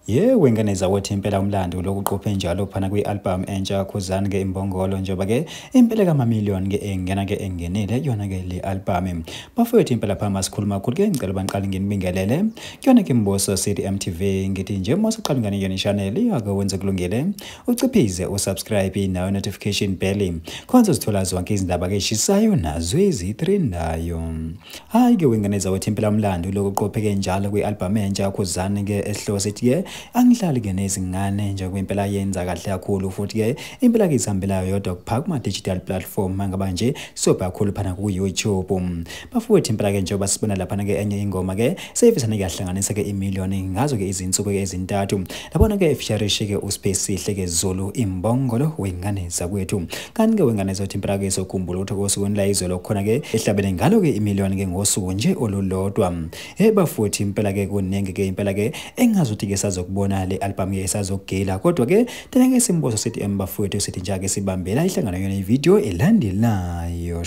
Wengane zawethi impela umlando lokuqophe njalo phana kwi-album entsha khuzani ke imbongolo njengoba ke impela kaMamillion ke engena ke engenile yona ke le album bafowethu impela phama sikhuluma kakhulu ke ngicela banqale nginibingelele kuyona ke Mboso City MTV ngithi nje uma siqala ngane yona channel ake wenze kulungile uciphize usubscribe nayo notification bell khonza uzithola zonke izindaba ke eshisayo nazo ezi3 nayo hayi ke wengane zawethi impela umlando lokuqophe ke njalo kwi-album entsha khuzani ke esihloko sithi ke angihlali ke nezingane nje kwempela yenza kahle kakhulu futhi ke impela ke isihambelayo yodwa kupha kuma digital platform mangaba nje sobha kakhulu phana ku YouTube bafowethu impela ke njengoba sibona lapha ke enye ingoma ke seyifisana kuyahlanganisa ke imillion ngazo ke izinsuku ke ezintathu labona ke feature ke uSpace ke Zulu imbongolo wengane zakwethu kanti ke wengane zakwethu impela ke sokhumbula ukuthi kosukwini la izolo khona ke ehlabene ngalo ke imillion ke ngosuku nje olulodwa bafowethu impela ke kuningi ke impela ke engazuthi ke sakubona le album ke esazogela kodwa ke thina ke Simboso City bafowethu sithi nje ke sibambela ihlangano yona ivideo elandelayo.